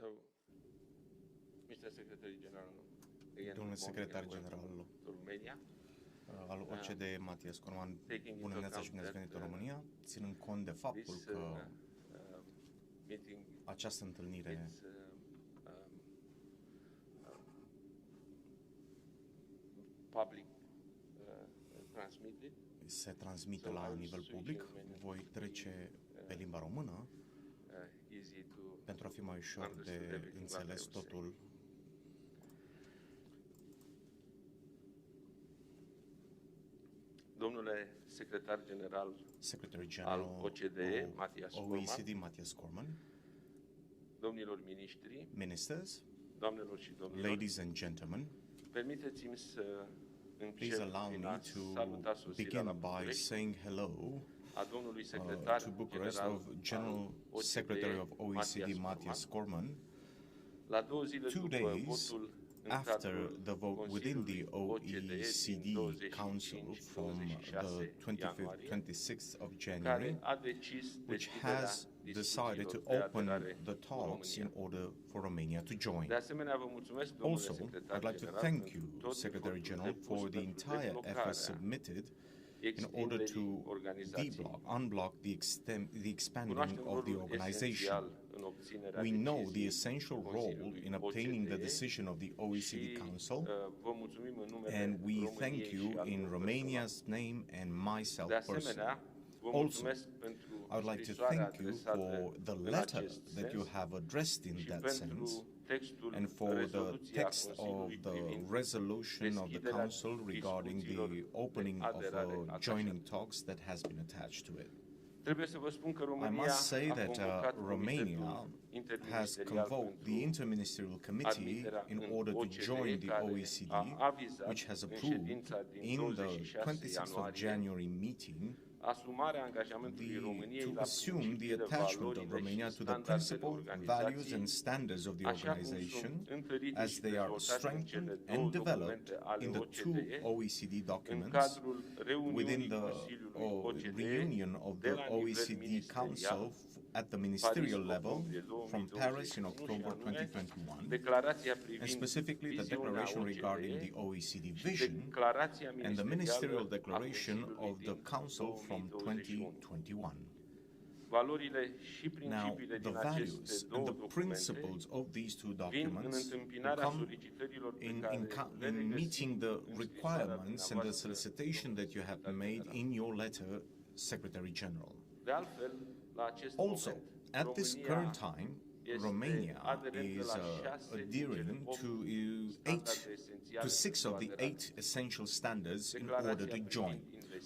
So, Mr. Secretary General, Domnule secretar general al OCDE, Matias Corman, bună dimineața și bine ați venit în România, ținând cont de faptul că această întâlnire se transmite la nivel public, voi trece pe limba română pentru a fi mai ușor de înțeles totul. Domnule secretar general al OCDE, Matias Corman, domnilor miniștri, ministers, doamnelor și domnilor, ladies and gentlemen, permiteți-mi să please allow me to begin by saying hello to Bucharest of General Secretary of OECD Matias Corman. 2 days after the vote within the OECD Council from the 26th of January, which has decided to open the talks in order for Romania to join. Also, I'd like to thank you, Secretary General, for the entire effort submitted in order to unblock the expanding of the organization. We know the essential role in obtaining the decision of the OECD Council, and we thank you in Romania's name and myself personally. Also, I would like to thank you for the letter that you have addressed in that sense, and for the text of the resolution of the Council regarding the opening of joining talks that has been attached to it. I must say that Romania has convoked the Interministerial Committee in order to join the OECD, which has approved in the 26th of January meeting to assume the attachment of Romania to the principles, values and standards of the organization as they are strengthened and developed in the 2 OECD documents within the reunion of the OECD Council at the ministerial level from Paris in October 2021, and specifically the declaration regarding the OECD vision and the ministerial declaration of the Council from 2021. Now, the values and the principles of these 2 documents come in meeting the requirements and the solicitation that you have made in your letter, Secretary General. Also, at this current time, Romania is adhering to 6 of the 8 essential standards in order to join,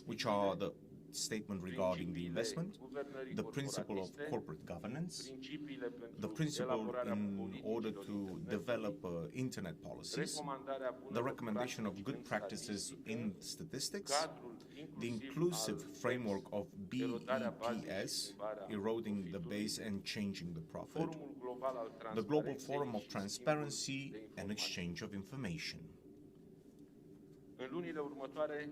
which are the statement regarding the investment, the principle of corporate governance, the principle in order to develop internet policies, the recommendation of good practices in statistics, the inclusive framework of BEPS, eroding the base and changing the profit, the Global Forum of Transparency and Exchange of Information.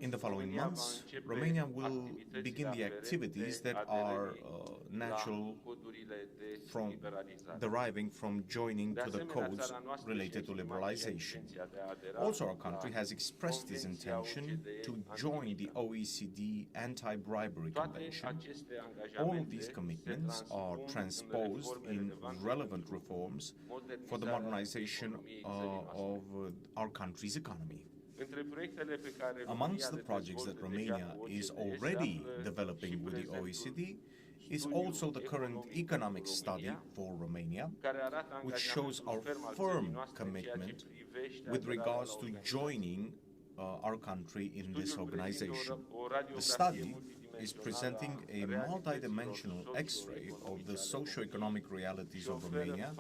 In the following months, Romania will begin the activities that are natural deriving from joining to the codes related to liberalization. Also, our country has expressed its intention to join the OECD Anti-Bribery Convention. All of these commitments are transposed in relevant reforms for the modernization of our country's economy. Amongst the projects that Romania is already developing with the OECD is also the current economic study for Romania, which shows our firm commitment with regards to joining our country in this organization. The study is presenting a multidimensional X-ray of the socio-economic realities of Romania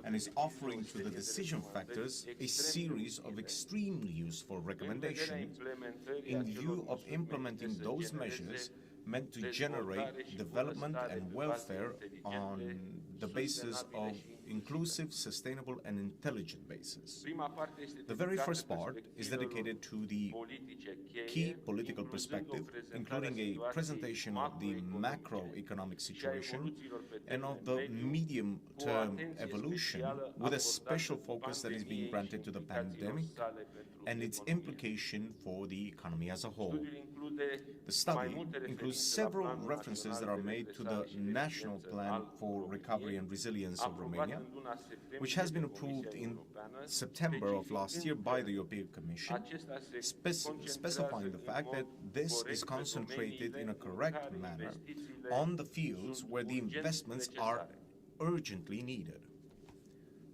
and is offering to the decision factors a series of extremely useful recommendations in view of implementing those measures meant to generate development and welfare on the basis of inclusive, sustainable, and intelligent basis. Prima parte este The very dedicată first part is dedicated to the politice cheie, key political incluzând o perspective, prezentare including a situației presentation of the macroeconomic și a situation evoluțiilor pe and of termen the mediu, medium-term cu o atenție evolution, specială with a acordată special focus that is being pandemiei granted și to the implicațiilor pandemic sale pentru and its economie. implication for the economy as a whole. Studiul include The mai study multe includes referințe la several Planul references that Național are de made to Redresare the și National Reziliență Plan al for Recovery României, and Resilience of aprobat Romania, în luna septembrie which has been de approved Comisia in Europeană, September of last year by the specificând European Commission, acesta se specifying the concentrează fact în that mod this is corect pe concentrated in a domeniile correct în care manner investițiile on the fields sunt where the urgent investments are necesare. urgently needed.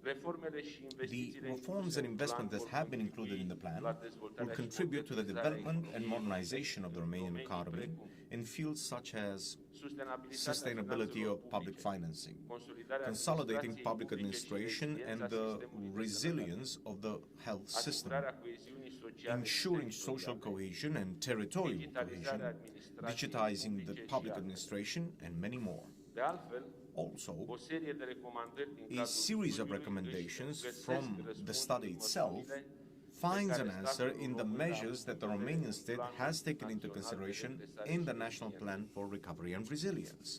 Reformele și The investițiile reforms incluse and în investment plan that vor have been included in the contribui plan la will dezvoltarea și contribute to the modernizarea development and economiei modernization of the în Romanian domenii economy precum in fields such as sustainability sustenabilitatea of public finanțelor financing, consolidarea consolidating administrației public publice și administration, and reziliența the sistemului de resilience sănătate, of the health system, asigurarea coeziunii sociale și ensuring social teritoriale, cohesion and territorial cohesion, digitalizarea administrației digitizing the publice și public altele. administration, and many more. De altfel, Also, o serie de recomandări din a cadrul series of studiului recommendations își găsesc from the răspunsul study în itself măsurile finds pe an care answer statul in the român a measures that the avut în vedere Romanian în state Planul has taken into Național de consideration Redresare in și the National Reziliență. Plan for Recovery and Resilience.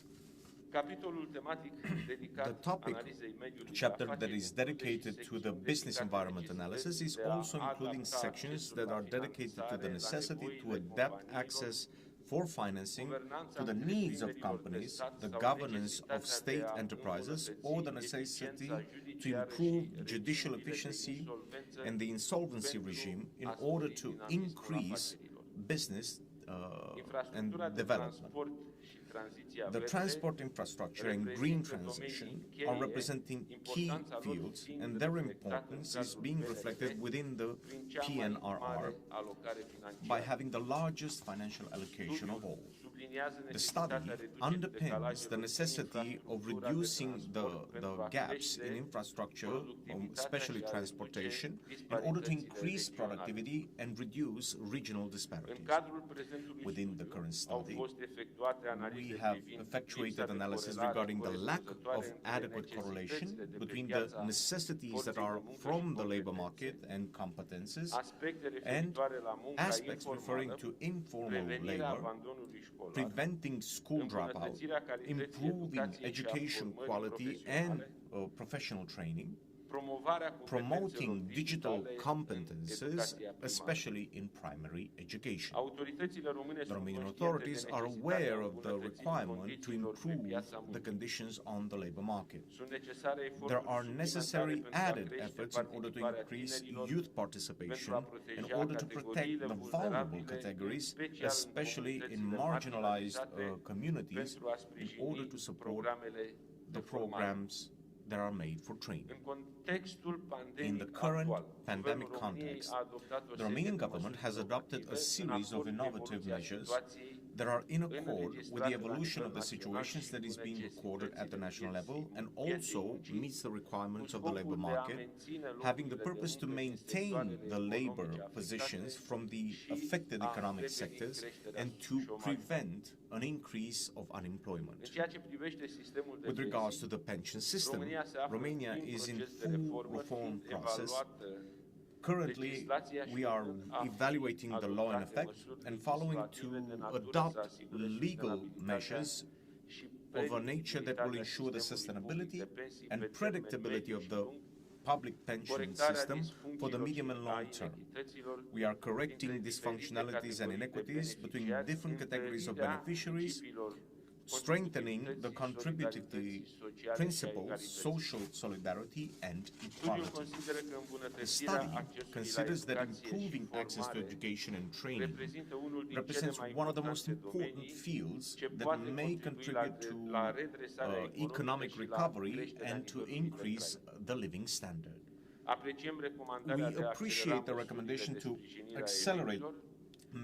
Capitolul tematic dedicat The topic analizei mediului de chapter afaceri that is include și dedicated to the secțiuni business dedicate environment analysis is necesității de a also including adapta sections accesul that la are dedicated to the finanțare la necessity to nevoile adapt companiilor, access for financing guvernanța to the needs of întreprinderilor de companies, stat the sau governance of necesitatea state de a enterprises, îmbunătăți or the necessity eficiența to judiciară improve și judicial regimurile de efficiency insolvență and the insolvency pentru regime in a order spori to dinamismul increase afacerilor. business and Infrastructura de development. transport și tranziția The verde transport infrastructure and green reprezintă transition domenii cheie, are representing key importanța lor fields, fiind and their reflectată în importance is cadrul being PLF reflected within the prin cea mai PNRR mare alocare by financiară. having the largest financial allocation of all. Subliniază The study necesitatea reducerii underpins the decalajelor necessity din of infrastructura de reducing transport pentru a gaps in crește infrastructure, productivitatea especially și a transportation, reduce in order to disparitățile increase regionale. productivity and reduce regional În disparities. cadrul prezentului Within the studiu current au study, fost efectuate analize we have privind effectuated lipsa de analysis corelare regarding the lack corespunzătoare of între adequate correlation necesitățile de pe between piața the necessities that forței are de muncă from și the labor competențe, market and competences aspecte and referitoare la munca aspects referring informală, to informal prevenirea labor, abandonului școlar, preventing school dropout, îmbunătățirea calității improving educației și a education formării quality and profesionale, professional training, promovarea competențelor promoting digital digitale în competences, educația primară. especially in primary education. Autoritățile române The sunt Romanian conștiente authorities de are necesitatea aware of the îmbunătățirii requirement to condițiilor pe improve piața the muncii. conditions on the labor market. Sunt necesare eforturi There are suplimentare necessary pentru a added crește efforts in order to participarea increase tinerilor, youth pentru a participation, proteja in order to protect categoriile the vulnerable vulnerabile, categories, în special în especially in comunitățile marginalized marginalizate, communities, pentru a in order to sprijini support programele the de formare. programs that are made for training. În contextul pandemic In the current actual, pandemic Guvernul României context, a adoptat o the serie Romanian de government măsuri has adopted a proactive series în of acord cu innovative evoluția measures situației that are in accord with the înregistrate la evolution of nivel the național situations și that cu is being recorded at the national level necesitățile and pieței also muncii, meets the requirements cu of the labor scopul de a market, menține having the locurile de purpose to muncă din maintain sectoarele the labor economice positions afectate from the și affected a economic preveni sectors creșterea and to șomajului. prevent an increase of unemployment. În ceea ce privește sistemul de With regards to pensii, the pension system, România se află Romania în is in proces de full reformă, reform fiind process. evaluată Currently, legislația și we are urmând a fi evaluating the law in adoptate effect măsuri and following to legislative de natură să adopt asigure legal sustenabilitatea measures și of a nature that will predictibilitatea ensure the sistemului sustainability public de pensii and pe termen predictability mediu of și the lung, public pension corectarea system for the disfuncțiilor medium and și a long term. inechităților We are correcting dintre dysfunctionalities and diferite inequities categorii between beneficiari, different categories of întărirea beneficiaries, principiilor strengthening the contributivității, contributivity solidarității sociale și a principles, egalității. social solidarity, and Studiul equality. consideră că The îmbunătățirea study accesului la considers that educație și improving access to formare education and training reprezintă unul din cele represents mai one of the most importante important domenii fields ce that poate may contribui contribute to la redresarea economic economică și la recovery creșterea and to nivelului de increase trai. the living standard. Apreciem recomandarea We de a appreciate accelera the recommendation măsurile de to sprijinire a accelerate elevilor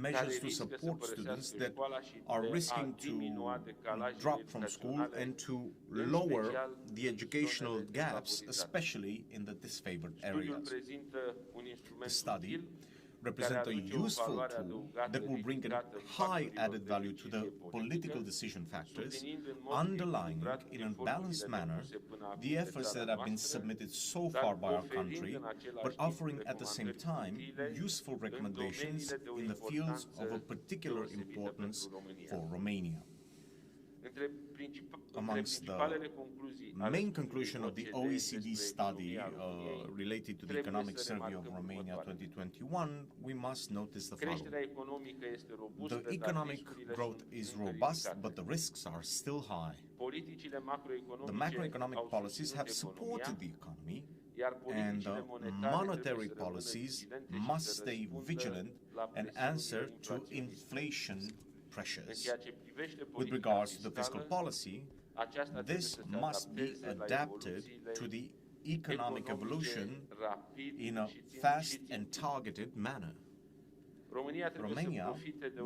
measures care to riscă să support părăsească students that școala și are de a risking to diminua decalajele drop from school educaționale, and to în lower special the în educational zonele gaps, defavorizate. especially in the disfavored Studiul areas. prezintă un instrument The study util represent a useful tool that will bring a high added value to the political decision factors, underlining in a balanced manner the efforts that have been submitted so far by our country, but offering at the same time useful recommendations in the fields of a particular importance for Romania. Amongst the main conclusion of the OECD study related to the economic survey of Romania 2021, we must notice the following. The economic growth is robust, but the risks are still high. The macroeconomic policies have supported the economy, and the monetary policies must stay vigilant and answer to inflation pressures. With regards to the fiscal policy, this must be adapted to the economic evolution in a fast and targeted manner. Romania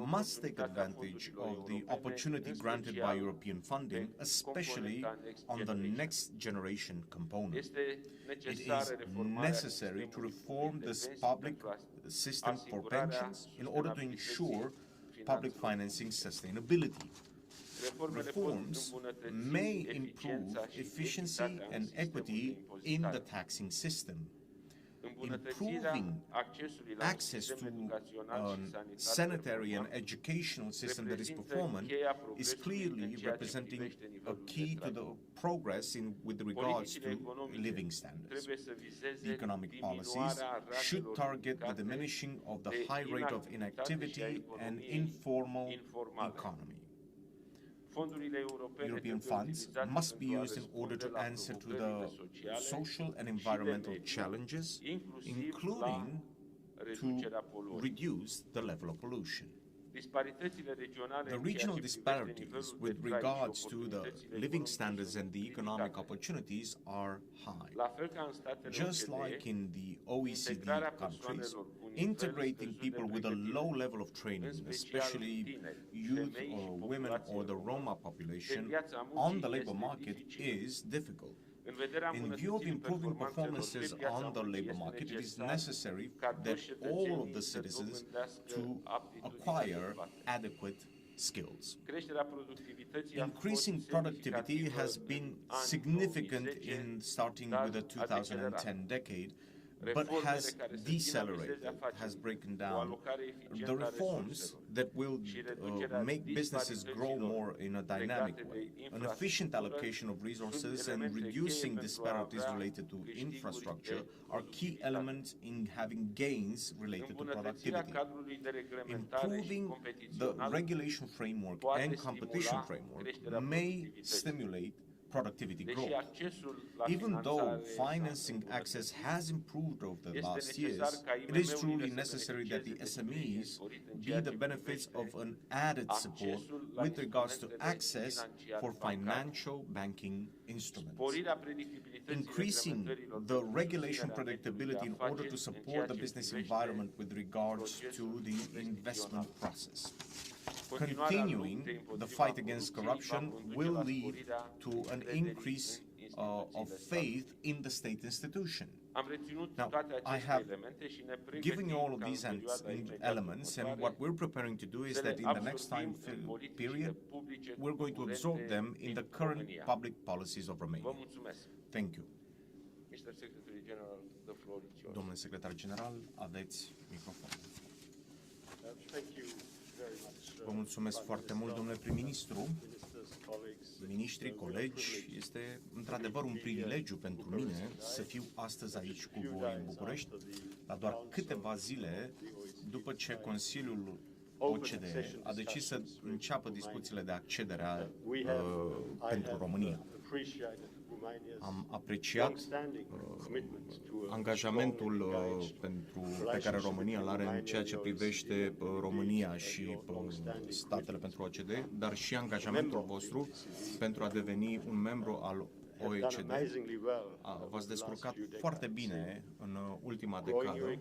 must take advantage of the opportunity granted by European funding, especially on the next generation component. It is necessary to reform this public system for pensions in order to ensure public financing sustainability. Reforms may improve efficiency and equity in the taxing system. Improving access to a sanitary and educational system that is performant is clearly representing a key to the progress with regards to living standards. The economic policies should target the diminishing of the high rate of inactivity and informal economy. European funds must be used in order to answer to the social and environmental challenges, including to reduce the level of pollution. The regional disparities with regards to the living standards and the economic opportunities are high. Just like in the OECD countries, integrating people with a low level of training, especially youth or women or the Roma population, on the labor market is difficult. In view of improving performances on the labor market, it is necessary that all of the citizens to acquire adequate skills. Increasing productivity has been significant in starting with the 2010 decade, but has decelerated, has broken down. The reforms that will make businesses grow more in a dynamic way, an efficient allocation of resources and reducing disparities related to infrastructure are key elements in having gains related to productivity. Improving the regulation framework and competition framework may stimulate productivity growth. Even though financing access has improved over the last years, it is truly necessary that the SMEs be the benefits of an added support with regards to access for financial banking instruments. Increasing the regulation predictability in order to support the business environment with regards to the investment process. Continuing the fight against corruption will lead to an increase of faith in the state institution. Now, I have given you all of these elements, and what we're preparing to do is that in the next time period, we're going to absorb them in the current public policies of Romania. Thank you. Domnule secretar general, aveți microfonul. Vă mulțumesc foarte mult, domnule prim-ministru, miniștri, colegi. Este într-adevăr un privilegiu pentru mine să fiu astăzi aici cu voi în București, la doar câteva zile după ce Consiliul OCDE a decis să înceapă discuțiile de accedere pentru România. Am apreciat angajamentul pe care România îl are în ceea ce privește România și statele pentru OCDE, dar și angajamentul vostru pentru a deveni un membru al OECD. V-ați descurcat foarte bine în ultima decadă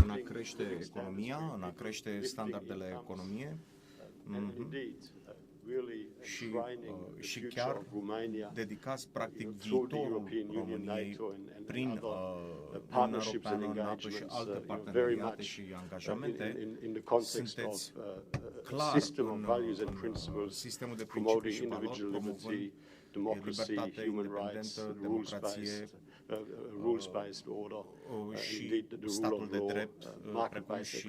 în a crește economia, în a crește standardele economiei. și chiar dedicați practic viitorul României prin Uniunea Europeană, NATO și alte parteneriate și angajamente, sunteți clar în sistemul de principii și valori, promovând libertate, independență, democrație, și statul de drept, precum și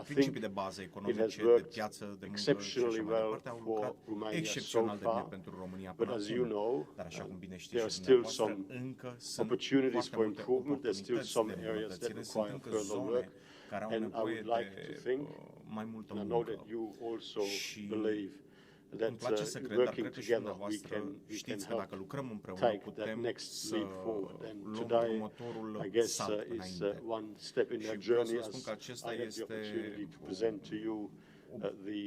principii de bază economice, de piață, de muncă și așa mai departe. Au lucrat excepțional de bine pentru România până acum, dar așa cum bine știți și dumneavoastră, încă sunt foarte multe oportunități de îmbunătățire, sunt încă zone care au nevoie de mai multă muncă și îmi place să cred, dar cred că și dumneavoastră știți că dacă lucrăm împreună putem să luăm următorul salt înainte. Și vreau să vă spun că acesta este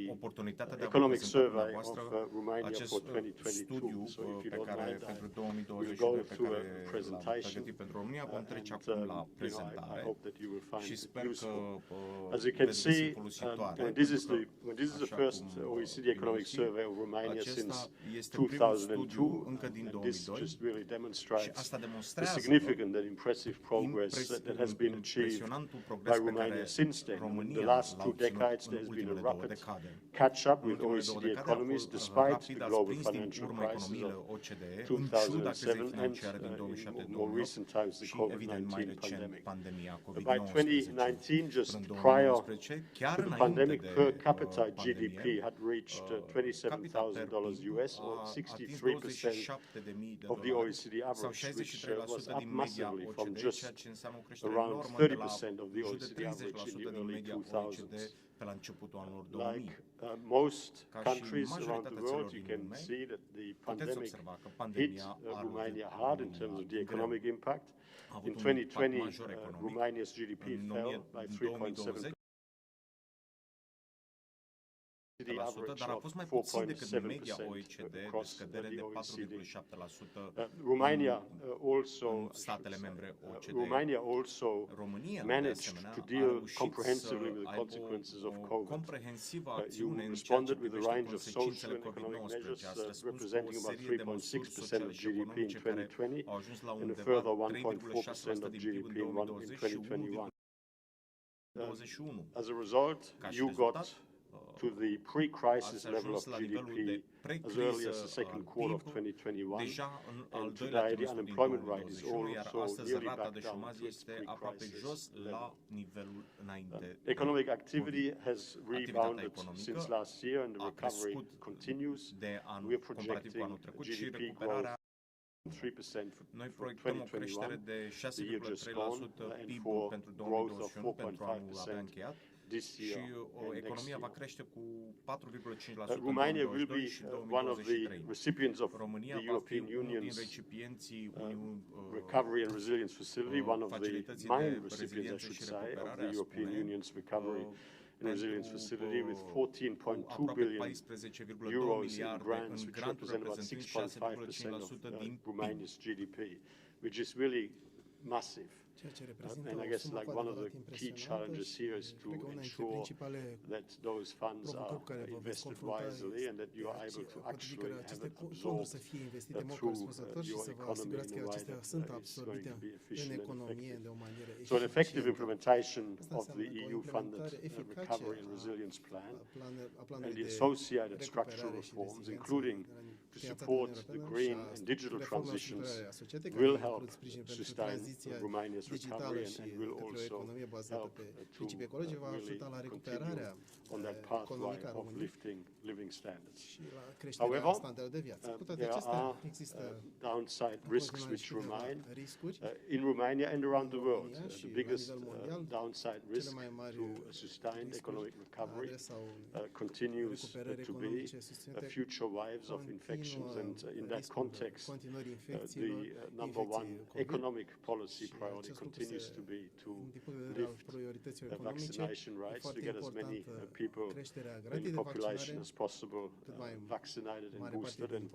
oportunitatea de a vă prezenta dumneavoastră acest studiu pe care pentru 2022 pe care l-am pregătit pentru România. Vom trece acum la prezentare și sper că veți găsi folositoare. Acesta este primul studiu încă din 2002 și asta demonstrează impresionantul progres pe care România l-a obținut în ultimele două decade. Catch up with OECD economies despite the global financial crisis of OCDE, 2007 and more recent times the COVID-19 pandemic. By 2019, just prior to the pandemic, per capita GDP had reached $27,000 US, or 63% of the OECD average, which was up massively from just around 30% of the OECD average in the early 2000s. Pe la începutul anilor 2000. Like most countries around the world, you can see that the pandemic hit Romania hard in terms of the economic impact. In 2020, Romania's GDP fell by 3.7%. Dar a fost mai puțin decât media OECD de scădere de 4,7% în statele membre OCDE. Romania also managed to deal comprehensively with the consequences of COVID. You responded with a range of social and economic measures representing about 3.6% of GDP in 2020 and a further 1.4% of GDP in 2021. As a result, you got to the pre-crisis level of GDP as early as the second quarter of 2021, and today the unemployment rate is also nearly back down to its pre-crisis level. Economic activity has rebounded since last year and the recovery continues. We are projecting GDP growth 3% for 2021, the year just gone, and for growth of 4.5% și economia va crește cu 4,5% Romania will be one of the recipients of România the European Union's Recovery and Resilience Facility, one of the main recipients, I should say, of the European Union's Recovery and Resilience Facility, with 14.2 billion euros in grants, which represent about 6.5% of Romania's GDP, which is really massive. And I guess like one of the key challenges here is to ensure that those funds are invested wisely and that you are able to actually have it absorbed through your economy in a way that is going to be efficient and effective. So an effective implementation of the EU-funded Recovery and Resilience Plan and the associated structural reforms, including to support the green and digital transitions, will help sustain Romania's recovery and will also help to really continue on that pathway of lifting living standards. However, there are downside risks which remain in Romania and around the world. The biggest downside risk to sustained economic recovery continues to be future waves of infection infections, and in that context, the number one economic policy priority continues to be to lift vaccination rates, to get as many people in the population as possible vaccinated and boosted. And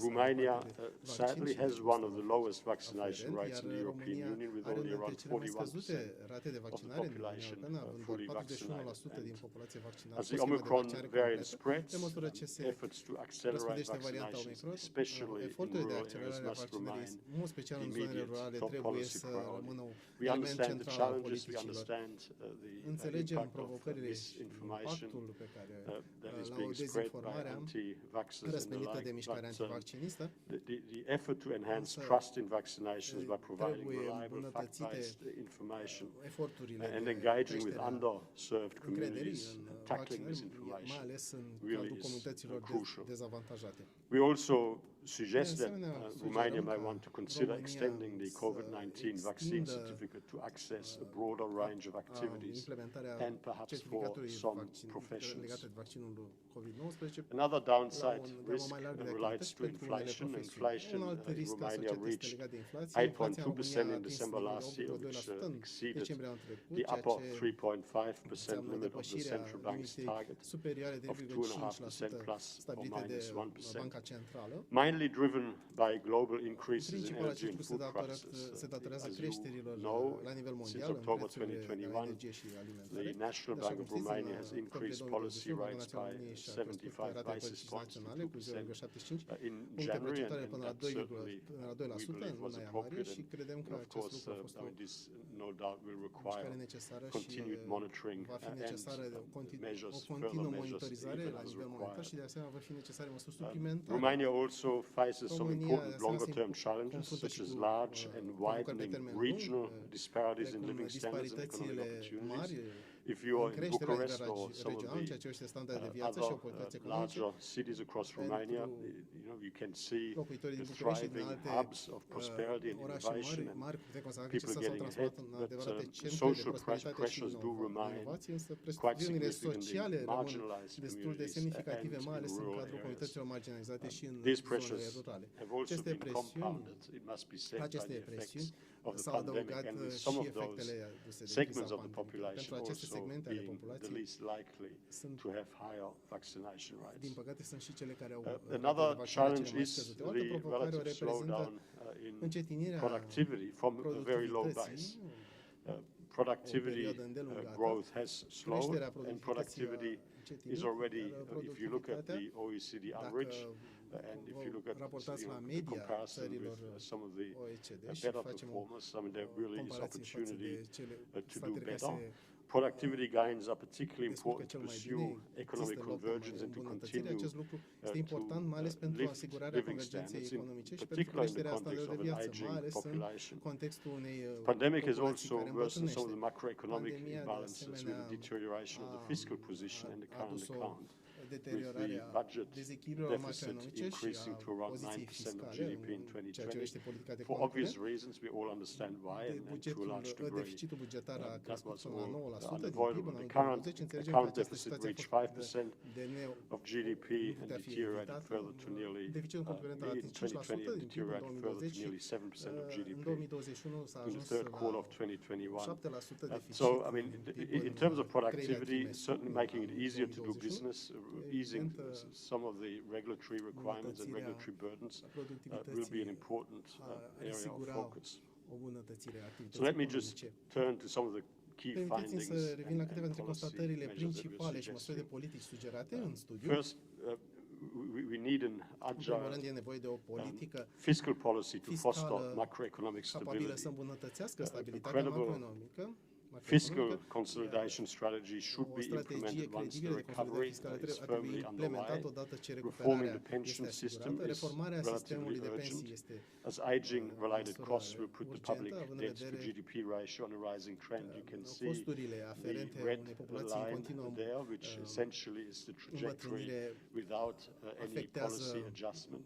Romania sadly has one of the lowest vaccination rates in the European Union, with only around 41% of the population fully vaccinated. And as the Omicron variant spreads, efforts to accelerate vaccinations, especially in rural areas, must remain the immediate top policy priority. We understand the challenges, we understand the impact of misinformation that is being spread by anti-vaxxers and the like, but the effort to enhance trust in vaccinations by providing reliable, fact-based information and engaging with underserved communities and tackling misinformation really is crucial. We also suggest that Romania may want to consider extending the COVID-19 vaccine certificate to access a broader range of activities and perhaps for some professions. Another downside risk relates to inflation. Inflation in Romania reached 8.2% in December last year, which exceeded the upper 3.5% limit of the central bank's target of 2.5% plus or minus 1%. Mainly driven by global increases in energy and food prices. As you know, since October 2021, the National Bank of Romania has increased policy rates by 75 basis points to 2% in January, and that certainly, we believe, was appropriate. And of course, this no doubt will require continued monitoring and measures, further measures, even as required. Romania also faces some important longer-term challenges, such as large and widening regional disparities in living standards and economic opportunities. If you are in Bucharest or some of the other larger cities across Romania, you can see the thriving hubs of prosperity and innovation, and people are getting ahead. But social pressures do remain quite significantly marginalized communities and in rural areas. These pressures have also been compounded, it must be said, by the effects of the pandemic, and with some of those segments of the population also being the least likely to have higher vaccination rates. Another challenge is the relative slowdown in productivity from a very low base. Productivity growth has slowed, and productivity is already, if you look at the OECD average, and if you look at the comparison with some of the better performers, I mean, there really is opportunity to do better. Productivity gains are particularly important to pursue economic convergence and to continue to lift living standards, in particular in the context of an aging population. The pandemic has also worsened some of the macroeconomic imbalances with the deterioration of the fiscal position and the current account, with the budget deficit increasing to around 9% of GDP in 2020. For obvious reasons, we all understand why, and to a large degree, that was all unavoidable. The current account deficit reached 5% of GDP and deteriorated further to nearly, in 2020, deteriorated further to nearly 7% of GDP in the third quarter of 2021. So, I mean, in terms of productivity, certainly making it easier to do business, easing some of the regulatory requirements and regulatory burdens will be an important area of focus. So let me just turn to some of the key findings and policy measures that we're suggesting. First, we need an agile fiscal policy to foster macroeconomic stability. A credible fiscal consolidation strategy should be implemented once the recovery is firmly underway. Reforming the pension system is relatively urgent, as aging-related costs will put the public debt to GDP ratio on a rising trend. You can see the red line there, which essentially is the trajectory without any policy adjustment.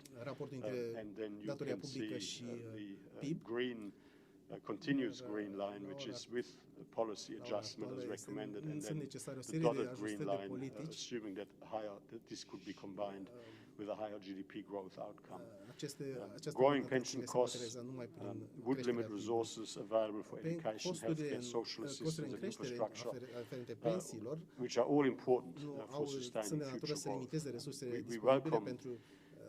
And then you can see the green continuous green line, which is with policy adjustment as recommended, and then the dotted green line, assuming that this could be combined with a higher GDP growth outcome. Această Growing pension se costs materializa numai prin would limit creșterea resources available for education, healthcare, social costuri assistance, în and creștere infrastructure, aferente pensiilor which are all important for sunt sustaining de natură future să limiteze growth. resursele We disponibile welcome pentru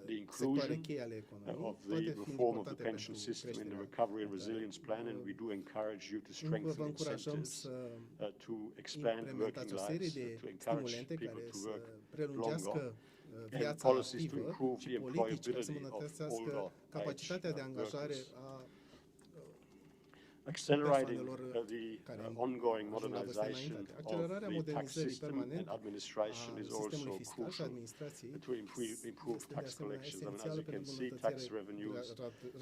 the sectoare inclusion cheie ale economiei, of toate the fiind reform of the importante pension pentru system in the creșterea recovery and resilience plan, and we do encourage you to vă strengthen încurajăm incentives să to expand working implementați o serie lives, de to encourage stimulente people care to să work prelungească longer, and viața policies to activă improve și the politici care să employability of îmbunătățească older capacitatea de age angajare workers. a Accelerating persoanelor the care ongoing ajung la vârsta modernization înaintată. of Accelerarea the tax modernizării system permanente and administration a is also sistemului fiscal și crucial administrației to improve este de tax asemenea collections. I mean, as esențială you pentru can see, tax îmbunătățirea revenues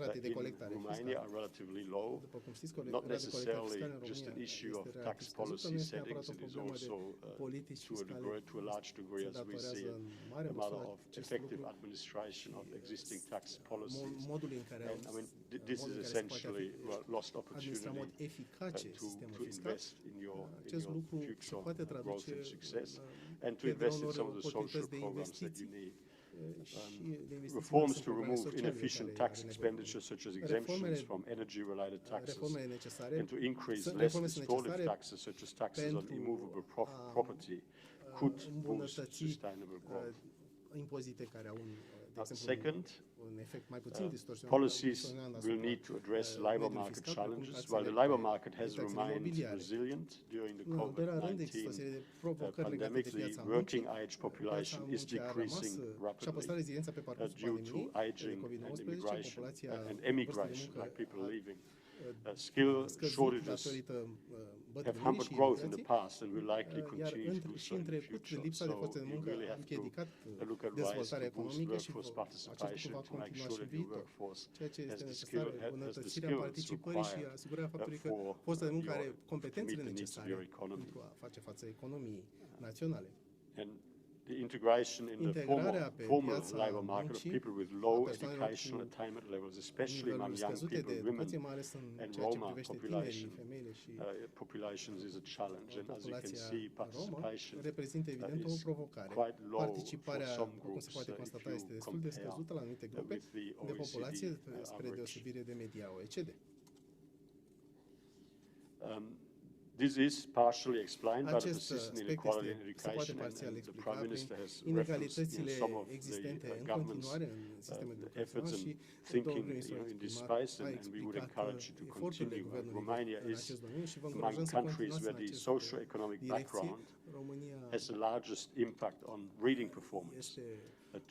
ratei de in colectare Romania fiscală. are relatively low, După cum știți, not rata de colectare necessarily fiscală în just an România issue of este tax relativ scăzută, policy nu este neapărat settings, o it is problemă de also politici fiscale. to a large degree, Se as we see datorează it, în mare a matter măsură of acest effective lucru administration of existing tax policies. modul în care And I mean, this is essentially lost administra în mod opportunity eficace sistemul to fiscal. invest in your Acest lucru se future poate growth traduce and success, and to pierderea invest in unor some of the social oportunități de programs that you investiții need. și de investiții Reforms în to programe remove sociale inefficient care tax are nevoie. expenditures such as exemptions Reformele- from energy-related taxes, Reformele necesare and to increase less reforme sunt distortive necesare taxes such as taxes on pentru immovable a property could boost îmbunătăți sustainable growth. impozite care au de exemplu, Second, un efect mai puțin distorsionat. policies will need to address labor market challenges. While the labor market has remained resilient during the În al doilea rând, există o COVID-19 serie de provocări legate pandemic, de the piața working muncii. age population is decreasing Și-a păstrat rapidly reziliența pe parcursul due to pandemiei de aging and COVID-19, immigration populația and vârstei de emigration, muncă like people a leaving. Skill scăzut shortages datorită have bătrânirii hampered și growth in the imigrației, past and will likely iar continue to do și so în in the trecut future. lipsa de So forțe de you muncă really a have împiedicat to look at ways dezvoltarea to boost economică și workforce acest lucru participation va to make continua sure și în that your viitor. workforce Ceea ce has este the necesar, skills îmbunătățirea participării și asigurarea faptului că for forța de muncă are your- to competențele meet the needs of necesare your economy. pentru a face față economiei naționale. And the integration in the Integrarea pe formal piața labor market of muncii people with a low persoanelor educational cu attainment levels, especially among niveluri young scăzute people, de women, educație, mai ales în and ceea ce Roma privește tinerii, population. femeile și Populations is a challenge, and as you can populația see, romă participation reprezintă evident o is provocare. quite low for Participarea, some cum groups se poate if constata, you este destul de compare scăzută la anumite grupe with the de OECD populație spre average. deosebire de media OECD. This is partially explained by the Acest persistent aspect inequality in se poate education, parțial and the explica Prime prin Minister has referenced inegalitățile some of existente the în government's continuare în sistemul efforts educațional and și thinking domnul ministru a in this exprimat, space, a and we would explicat encourage you to eforturile continue. guvernului Romania în is acest domeniu și vă among încurajăm să countries continuați where în the acest socio-economic direcție. background România has the largest impact on reading performance. este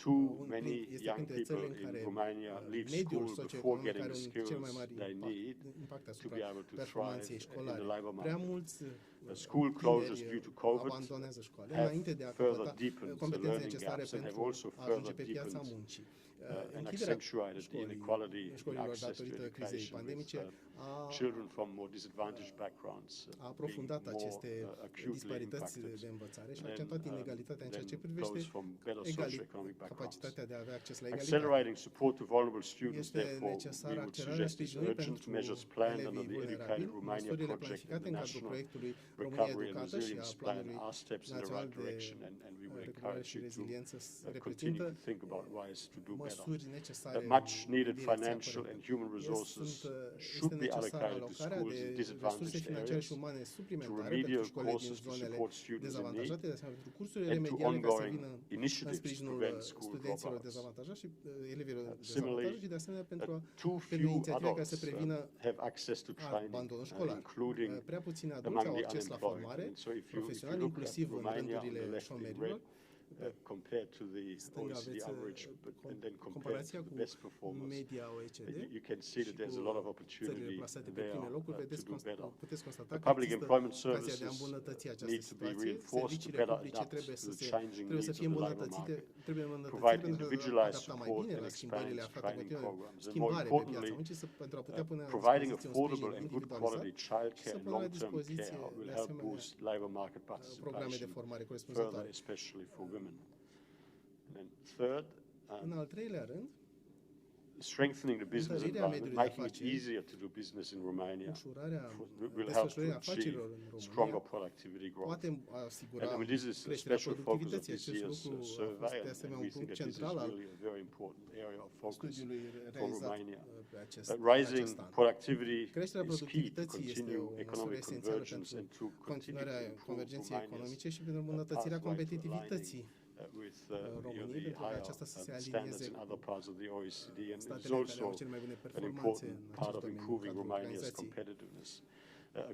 Too many este young printre people țările în in care Romania leave mediul school before socioeconomic getting are the un cel mai skills mare they need impact to asupra be able to performanței thrive in școlare. the labor Prea market. mulți School closures tineri due to COVID abandonează școala have înainte de a further căpăta deepened the competențe learning necesare gaps and have pentru also a ajunge further pe piața deepened muncii. and Închiderea accentuated the inequality in școlilor access to datorită crizei education, pandemice with a children from more disadvantaged backgrounds being aprofundat more aceste acutely disparități impacted de învățare și a than, accentuat inegalitatea în ceea ce than privește those from better socioeconomic backgrounds. capacitatea de a avea acces la egalitate. Accelerating support to vulnerable students, Este therefore, necesară we would accelerarea suggest is sprijinului urgent pentru measures planned under elevii the Educated vulnerabili. Romania Măsurile project and planificate the în cadrul National proiectului România Recovery and Educată și a Resilience Plan planului are steps in the național right de direction, and we would recuperare encourage și you to reziliență continue reprezintă to think about ways to do better. măsuri necesare Much needed în direcția financial corectă. and human resources should Este be necesară allocated to alocarea schools de in resurse disadvantaged financiare și areas, umane to suplimentare pentru remedial școlile din courses to zonele support students in dezavantajate, need, de asemenea pentru cursurile and to remediale care să ongoing vină în initiatives to sprijinul prevent school studenților dropouts. dezavantajați și elevilor Similarly, dezavantajați și de asemenea pentru too pentru few inițiative care să adults prevină have access to training, abandonul școlar. including Prea puțini adulți among au the acces la unemployed. formare And so if you profesională, look at inclusiv în Romania on the rândurile left in șomerilor. red, compared to the Stânga OECD aveți average, and then compared comparația to the cu best performers, media OECD. you can see that there's a lot of Țările opportunity plasate pe there prime locuri, to do better. puteți constata The că public există employment ocazia de a services îmbunătăți această need to be situație. reinforced to Serviciile better publice adapt trebuie to să the changing trebuie să needs fie of the labor îmbunătățite, market, trebuie îmbunătățite provide pentru a individualized adapta mai support bine and la schimbările expand aflate training continuă, programs, and more schimbare pe piața importantly, muncii pentru a putea pune la providing dispoziție un sprijin affordable and good individualizat quality și childcare să and pună la long-term dispoziție care will de help asemenea boost labor market programe de participation formare further, corespunzătoare. especially for women. And then third, În al treilea rând, strengthening the business Întărirea environment, mediului de making it afaceri, easier to do business in Romania, ușurarea will help to desfășurării achieve afacerilor în stronger România productivity growth. poate asigura And I mean, this is a creșterea special focus of productivității. this Acest year's lucru a survey, fost de and asemenea we un think punct that this is central al really a very important area of focus studiului for realizat Romania. pe acest Rising an. productivity Creșterea is key to productivității este continue o măsură economic esențială convergence and pentru to continue to continuarea improve convergenței Romania's economice și pentru îmbunătățirea pathway to competitivității with României, the pentru ca higher aceasta să se standards alinieze in cu other parts of the OECD, and it's statele care also au cele mai bune an performanțe important în part acest of domeniu în improving cadrul Romania's organizației. competitiveness.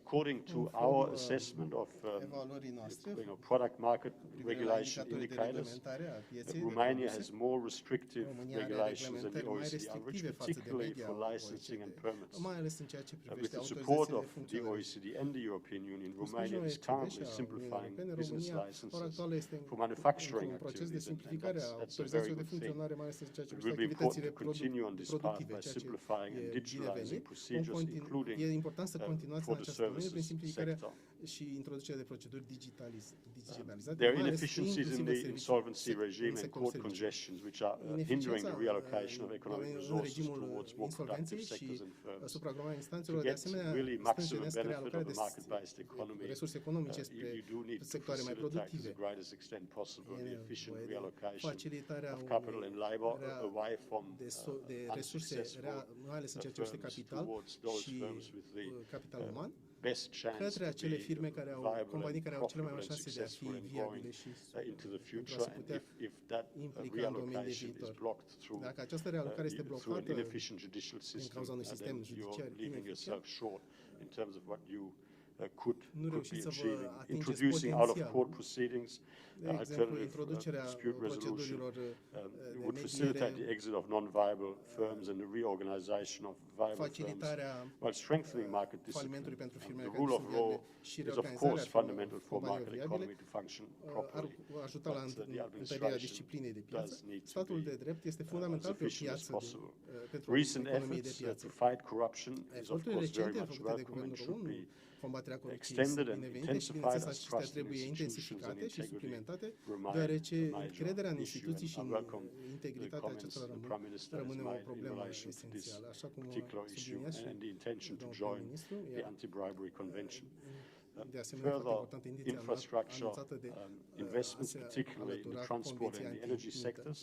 According to Conform, our assessment of evaluării noastre, product market cu privire la regulation indicatorii de indicators, reglementare a pieței de Romania produse, has more restrictive România are regulations than the reglementări mai OECD average, restrictive față de particularly media for licensing and OECD, permits. mai ales în ceea ce With privește the support autorizațiile de of the funcționare. OECD and the European Union, Cu Romania sprijinul is OECD currently și a Uniunii simplifying Europene, business România, ora licenses actuală, este for manufacturing un proces de activities, and simplificare a that's a very autorizațiilor de good thing. funcționare, mai ales în ceea ce It privește will be important activitățile to continue on this path productive, by ceea ce simplifying and e digitalizing binevenit. procedures, including E important să continuați for în the această domeniu prin services simplificarea sector. și introducerea de proceduri digitalizate. There are mai ales inefficiencies in inclusiv the în insolvency în regime and sectorul court serviciilor. congestions, which are hindering Ineficiența the reallocation of economic în resources regimul towards more productive insolvenței și sectors and firms. supraprogramarea To instanțelor, de get asemenea, really maximum stânjenesc benefit realocarea of de the market-based economy, resurse economice you spre do need to sectoare mai facilitate to productive. the greatest extent possible the efficient nevoie de reallocation facilitarea of capital and labor away from de resurse, mai ales în ceea ce privește firms capital towards those și firms with the capital uman, best chance către to acele be firme care au, viable companii and care au cele mai mari profitable and șanse de a fi successful and viabile growing și into the pentru a future, se and putea if that implica în domeniul de reallocation is viitor. blocked through Dacă această realocare este through an blocată inefficient judicial din system, cauza unui sistem then you're judiciar leaving ineficient, yourself short in terms of what you could nu be reușiți să vă achieving. atingeți Introducing out-of-court potențialul. proceedings, De exemplu, alternative introducerea dispute resolution procedurilor would de facilitate the mediere, exit of non-viable firms and the reorganization of viable firms, facilitarea while strengthening market discipline. falimentului pentru firmele The care rule of sunt law viabile și is of reorganizarea course fundamental for companiilor market viabile economy to function ar properly. ajuta la But, the întărirea administration disciplinei de does piață. need to Statul be de drept este as fundamental pe o efficient as piață possible. pentru Recent economie de efforts piață. to fight corruption is of Eforturile course very recente much făcute de welcome and guvernul should român, be combaterea corupției extended sunt and binevenite și intensified bineînțeles as acestea trust in trebuie institutions and intensificate și integrity suplimentate, remain deoarece a major încrederea în issue, instituții și and I în welcome the integritatea comments acestora the Prime Minister has rămâne o made in problemă relation to this esențială, așa cum a particular issue subliniat și and the intention to domnul join prim-ministru, the anti-bribery convention. de asemenea, foarte Further importantă intenția infrastructure anunțată de investments, a se particularly in the alătura transport and the Convenției energy anti-mită. sectors,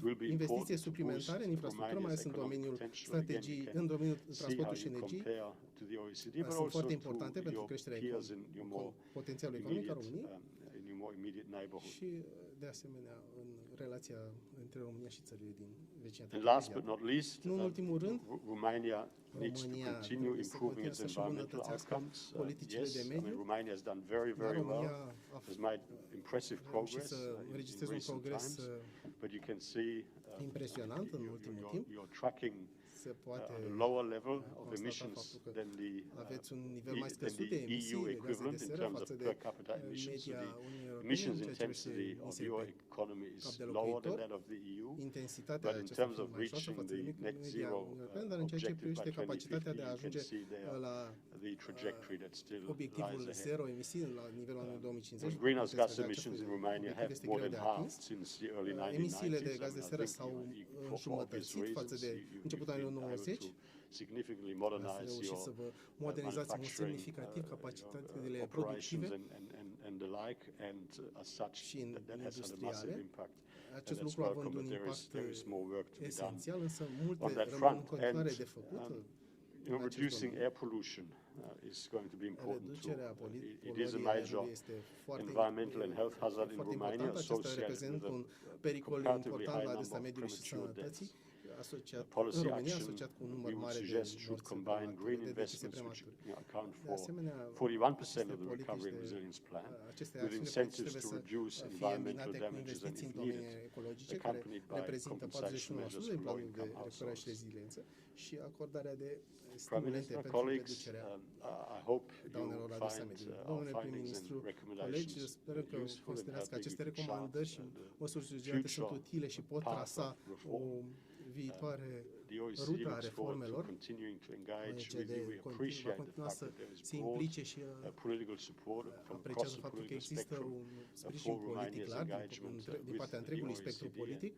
will be Investiții important to suplimentare în boost infrastructură, mai Romania's ales în economic domeniul potential. Again, strategii, you can în domeniul see how transportului și you energiei, compare to the OECD, but sunt also foarte to importante pentru your creșterea peers in your more potențialului economic al immediate, României in your more immediate neighborhood. și, de asemenea, în relația între România și țările din vecinătatea And last but imediată. not least, Nu în ultimul rând, Romania needs to România continue trebuie să improving its continue să-și environmental îmbunătățească outcomes. politicile Yes, de I mean, mediu. Romania has done very, Dar very well, România a has made impressive reușit progress să in înregistreze un recent progres times, but you can see impresionant în ultimul timp. you're tracking Se poate at a lower level of constata emissions faptul că than the aveți un nivel mai than scăzut the de emisii EU de gaze de equivalent in seră terms of față de per capita emissions. So media the Uniunii Europene emissions în ceea ce privește intensity of emisiile your pe economy cap is de lower than locuitor, that of the EU. intensitatea But in acesta terms fiind of mai joasă reaching față de the net media zero Uniunii Europene, dar în ceea ce objective by privește capacitatea 2050, de a you can ajunge see there la the trajectory that still obiectivul lies ahead. zero emisii la nivelul anului 2050. Greenhouse puteți gas vedea emissions acest in Romania obiectiv have este more greu than de atins. halved since the early 1990s. Emisiile de I gaze de mean, I seră think s-au for obvious înjumătățit față reasons, de începutul anilor been able 90. to significantly Ați modernize reușit your să vă modernizați în mod manufacturing semnificativ capacitățile operations productive and the like, and as such și that has had a massive industriale. impact. Acest And lucru that's având welcome, un but impact there is more work to be done esențial, însă on multe that rămân front. în continuare And de făcut. reducing air pollution is going to be important too. Reducerea It is a poluării major aerului este foarte environmental and health hazard in foarte Romania, important. Aceasta associated reprezintă with un a pericol comparatively important high la number adresa of mediului și premature sănătății, deaths. asociat Policy în România, action asociat cu un we număr would mare de suggest should morți combine green de decese investments which premature. account De for asemenea, 41% of the politici recovery and de- resilience plan, aceste with acțiuni incentives trebuie to să reduce fie environmental îmbinate cu damages and investiții if în domenii needed, ecologice, care accompanied by reprezintă compensation 41% measures din for planul de low-income recuperare și households. reziliență și acordarea de Prime stimulente Minister, pentru colleagues, reducerea I hope you daunelor aduse find mediului. our Domnule findings prim-ministru, and colegi, recommendations sper că useful in considerați că helping aceste you chart recomandări și măsuri sugerate sunt future utile și pot path trasa of reform. o viitoare The OECD ruta a looks forward to reformelor. continuing to engage with OECD you. We va appreciate the continua fact să that there is se broad implice și political support from across apreciază the faptul că political există spectrum un sprijin for politic Romania's larg engagement din with partea the întregului spectru OECD. politic.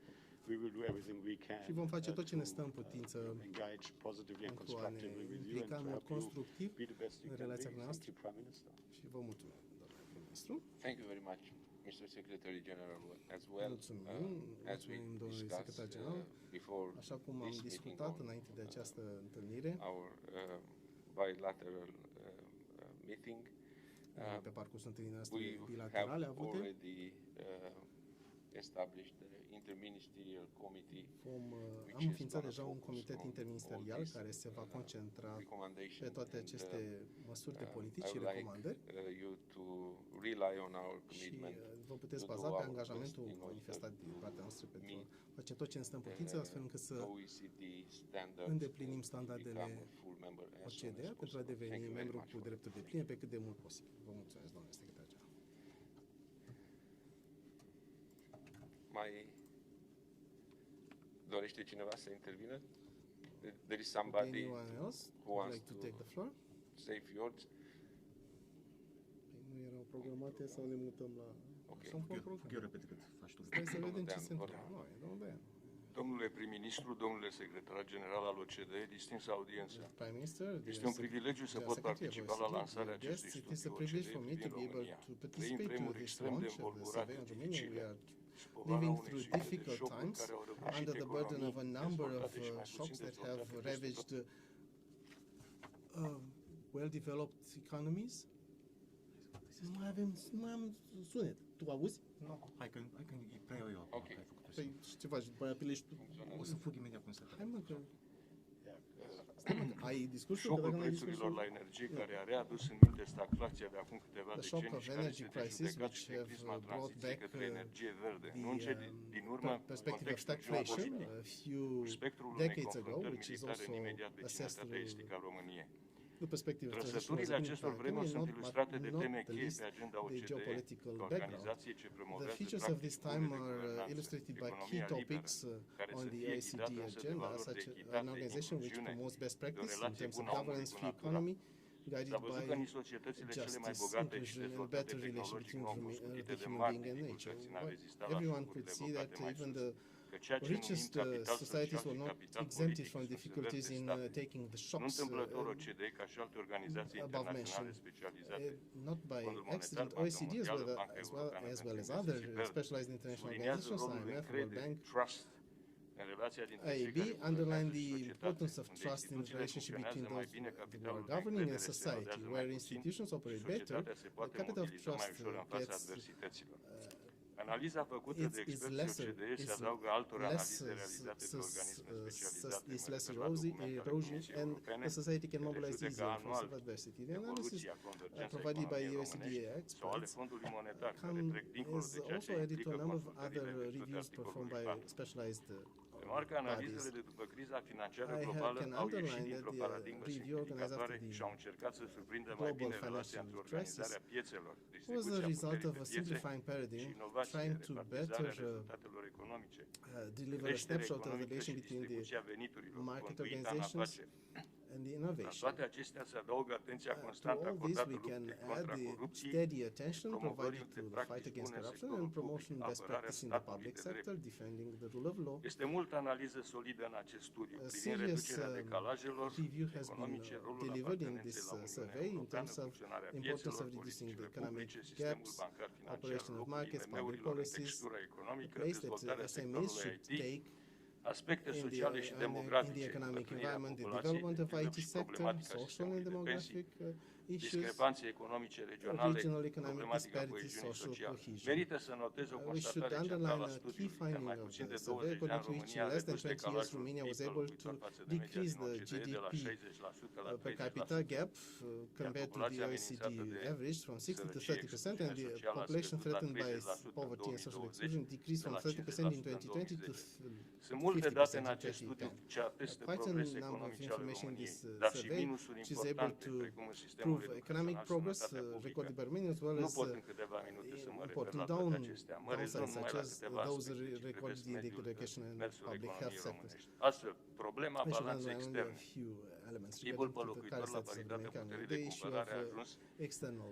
we will do everything we can și vom face tot ce ne stă în putință engage positively and pentru a ne constructively with you implica and în to mod help you constructiv be the best you în can be. relația Thank noastră you, Prime Minister. și vă mulțumim, domnule prim-ministru. Thank you very much, Mr. Secretary General, as well. Mulțumim, As we mulțumim, domnule discussed secretar general. before Așa cum am this discutat meeting înainte de această întâlnire, our bilateral meeting, pe parcursul întâlnirii noastre we have bilaterale avute, already established the interministerial committee, am înființat deja un comitet interministerial care se va concentra pe toate aceste măsuri de politici și recomandări you to rely on our și commitment vă puteți baza pe angajamentul manifestat din partea noastră pentru a face tot ce ne stă în putință, astfel încât să OECD standards îndeplinim to standardele become a full member as soon OCDE as pentru a possible. deveni Thank you very membru much cu for drepturi de pline pe cât de mult posibil. Vă mulțumesc, domnule secretar general. Mai dorește cineva să intervină? There is somebody Anyone else who would wants like to to take the floor? say a few words? Păi nu erau programate sau ne mutăm la... Ok. Așa un program. Eu repet cât faci tu. Stai să vedem ce Dean, se vă întâmplă. Nu, e domnul Dean. Domnule prim-ministru, domnule secretar general al OCDE, distinsă audiență, Prime Minister, este un privilegiu să pot participa la lansarea acestui It is a studiu privilege OCDE for me to privind be able România. to Trăim participate vremuri to this extrem de launch of the învolburate, survey on Romania. We dificile are și povara living unei through serii de difficult șocuri times care au răbușit under the burden of a economii number of dezvoltate și mai shocks puțin that have dezvoltate ravaged well-developed economies. Nu mai am sunet. Tu auzi? Nu, hai că îi preiau eu acum, Ok. că ai făcut-o Păi singur. și ce faci? După aia pilești tu? O să fug imediat cum se Hai mă, că... Stai mă, că ai discursul? Că Șocul dacă n-ai prețurilor discursul... la energie care a readus în minte stagflația de acum câteva The shock decenii of și care energy se crisis, dejudecat which și de have prisma brought tranziției back către energie verde. the Nu în cele din urmă, perspective of contextul stagflation geopolitic. a few Spectrul unei decades ago, confruntări which is militare also în imediat assessed vecinătatea estică a României. the perspective of Trăsăturile acestor vremuri sunt ilustrate de teme cheie pe agenda the OCDE, geopolitical ca background. organizație ce The promovează features of this practici time bune de are guvernanță, illustrated by key economia topics liberă, care on să the fie OECD ghidată însă de agenda, valori de such echitate, an organization which incluziune, promotes best de o practice in relație terms of bună a omului governance, cu free natura. economy, guided S-a văzut că în by societățile cele mai justice, bogate și inclusion, and dezvoltate better relation tehnologic between nou cunoscutite the de human mari being and nature. dificultăți în a rezista la Everyone could șocurile see that evocate mai even sus. the Că ceea ce numim richest capital societies social were și not capital exempted politic from sunt difficulties sever in testate. taking the Nu shocks întâmplător OCDE, ca și alte organizații above internaționale mentioned, specializate, not by Fondul Monetar, accident. Banca OECD Mondială, Banca as Europeană well pentru as other Investiții Verde, specialized international subliniază organizations, rolul de IMF, World încredere, Bank, trust, în relația dintre cei AIB care underline guvernează the și importance societate, of unde trust in the instituțiile relationship between funcționează mai those bine, who capitalul are de governing and încredere se society, rodează where mai puțin institutions și operate better, societatea se the poate capital of mobiliza mai trust ușor în fața gets adversităților. Analiza făcută de is experții lesser, OCDE se is adaugă altor less analize realizate de organisme specializate. is Mă less refer la documentele erosion, Comisiei and Europene, the society can care mobilize judecă easier in face anual of adversity. The analysis evoluția convergenței provided by economiei OECD românești sau ale experts Fondului Monetar, care trec dincolo is de ceea also ce added to a implică number of other consultările în virtutea reviews performed articolului by 4. specialized Remarcă bodies. analizele de după criza financiară I globală can au ieșit underline dintr-o that the paradigmă review organized simplificatoare after the și au încercat să surprindă mai global bine relația financial între crisis organizarea piețelor, was distribuția a result puterii of pe a piețe simplifying și paradigm, inovație, trying to better repartizarea rezultatelor economice, deliver a creștere snapshot of the economică relation și between the distribuția veniturilor, market conduita în organizations afaceri. and the La innovation. toate acestea se adaugă atenția To constantă all this, acordată we can luptei add contra the corupției, steady attention promovării provided de to the fight practici against bune în corruption sectorul and promotion public, best apărarea practice in the statului public de drept. sector, defending the rule of law. Este multă analiză solidă în acest studiu A privind serious reducerea decalajelor review has been economice, rolul delivered in apartenenței this la Uniunea survey in Europeană, terms of funcționarea importance piețelor, of reducing the politicile economic publice, sistemul gaps, bancar financiar, operation of locul markets, public IMM-urilor, policies, textura the economică, place that dezvoltarea SMEs sectorului should IT, take aspecte in sociale și the demografice, economic îmbătrânirea environment, the populației, development of de pildă, IT și sector, problematica social and sistemului de pensii, demographic issues, discrepanțe economice regionale, regional economic problematica disparities, coeziunii social sociale. cohesion. Merită să notez o We should constatare underline centrală a a key studiului. În finding mai of puțin the de survey, 20 de ani, according to which România in a less than redus 20 years decalajul Romania was PIB-ului able to față de media decrease din the OCDE de la GDP 60% la per capita 30%. gap compared to the populația OECD amenințată de average from 60 to sărăcie, 30%, and the excluziune socială a population scăzut la threatened by 30% poverty and social 2020, exclusion decreased de from la 30% in 50% în 2020 to 2010. Sunt multe 50% date în in acest studiu 2010. ce atestă Quite a progrese number of economice ale information in României, this dar și survey, minusuri which is able importante, to precum în sistemul prove economic educațional, progress sănătatea publică. recorded by Romania as well Nu as pot în câteva minute să mă refer reporting la down toate acestea. Mă rezum downsides numai such la as câteva those aspecte ce recorded privesc in the mediul education and mersul public health economiei sectors. românești. Astfel, problema I should balanței underline only a externe, few elements PIB-ul regarding pe to the locuitor current la status of the paritatea economy. puterii The de issue of cumpărare a ajuns external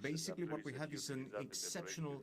basically what we have is an exceptional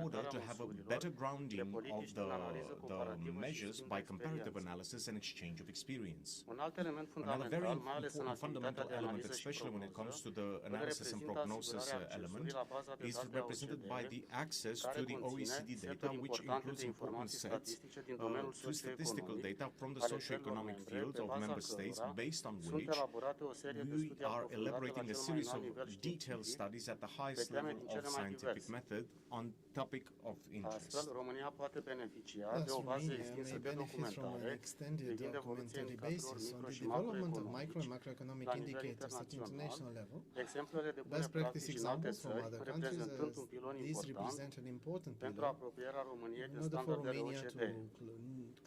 order to have a better grounding of the measures by comparative analysis and exchange exchange of experience. Un alt element Another very fundamental, mai ales în important fundamental activitatea de element, analiză și especially when it comes prognoză, to the analysis and reprezintă prognosis asigurarea element, accesului la baza de is date a represented by OCDE, the access care to the conține OECD data, seturi which importante includes de important informații sets statistice din domeniul to statistical socioeconomic data from the ale țărilor socio-economic membre, fields pe of baza member states, cărora based on sunt which elaborate o serie de we studii are aprofundate la elaborating a cel mai series înalt of nivel detailed științific, studies at the highest pe teme level din of cele mai scientific diverse. method on topic of interest. Astfel, România poate beneficia Thus, de o bază Romania extinsă may de benefit from an documentare extended privind evoluția documentary indicatorilor basis on micro the și development of micro and macroeconomici macroeconomic la nivel indicators at internațional, international level. exemplele de bune Best practice practici în alte examples from țări, other countries, reprezentând un as pilon these important represent an important pentru pillar apropierea României in de order for standardele Romania to OCDE.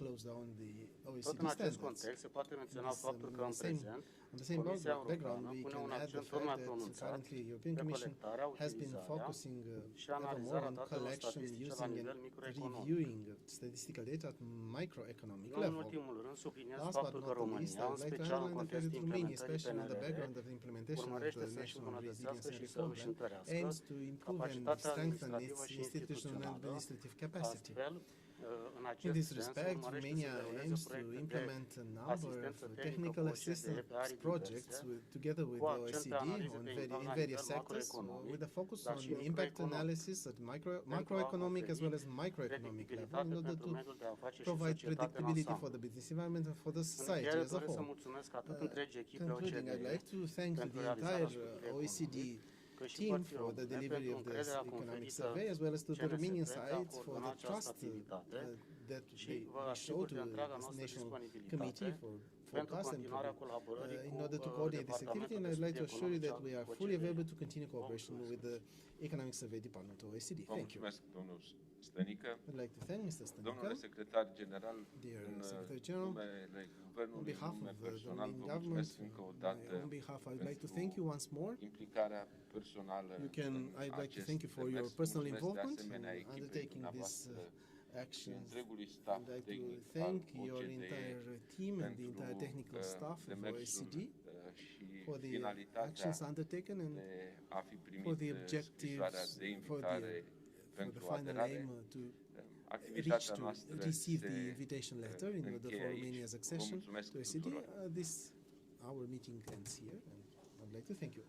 close down the Tot OECD în acest standards. context se poate menționa This, faptul că on în the same- prezent On the same Comisia background, Europeană we pune can un add the accent fact mai that pronunțat currently European pe Commission colectarea, has been utilizarea focusing și ever more analizarea on datelor collection, statistice la using nivel and microeconomic. reviewing statistical data at microeconomic Nu în level. ultimul rând, subliniez Last but faptul că not the least, România, I în would like to special în highlight the fact contextul that Romania, implementării especially on the PNRR, background of the implementation of urmărește the să-și National îmbunătățească Resilience and și să Reform își Plan, întărească aims to improve and capacitatea strengthen administrativă its și institutional and instituțională. administrative capacity. Astfel, în In acest this sens, respect, urmărește Romania să deruleze aims to proiecte de implement a number of asistență tehnică technical cu OCDE assistance pe arii projects diverse, together with cu the accent pe OECD analize de impact in la various nivel sectors, macroeconomic, with a focus dar on și impact microeconomic, analysis at macroeconomic as well as microeconomic level in order to provide predictability for the business environment and for the society as a whole. Concluding, I'd like to thank the entire OECD team for the delivery of this economic survey, as well as to the Romanian side for the trust that we show to this National Committee for Forecast and in order to coordinate this activity, and I'd like to assure you that we are fully available to continue cooperation with the Economic Survey Department of OECD. Thank you. Mulțumesc, domnul Stănică. I'd like to thank Mr. Domnule Stănică. secretar general, Dear în Secretary General, numele on Guvernului, în behalf nume of the personal, Romanian vă government, mulțumesc încă o dată on behalf, I'd like to thank you once more. implicarea personală I'd like to acest thank you for your demers. personal Mulțumesc involvement de in asemenea echipei undertaking this dumneavoastră și actions. întregului staff I'd like to tehnic al thank your OCDE entire team and the entire pentru technical staff of demersul OECD și for the finalitatea actions undertaken and de a fi primit for the scrisoarea objectives, de for invitare the pentru final aderare. aim to Activitatea to noastră receive se the invitation letter in order încheie for aici. Romania's Vă accession mulțumesc to OECD. tuturor. Our meeting ends here, and I'd like to thank you.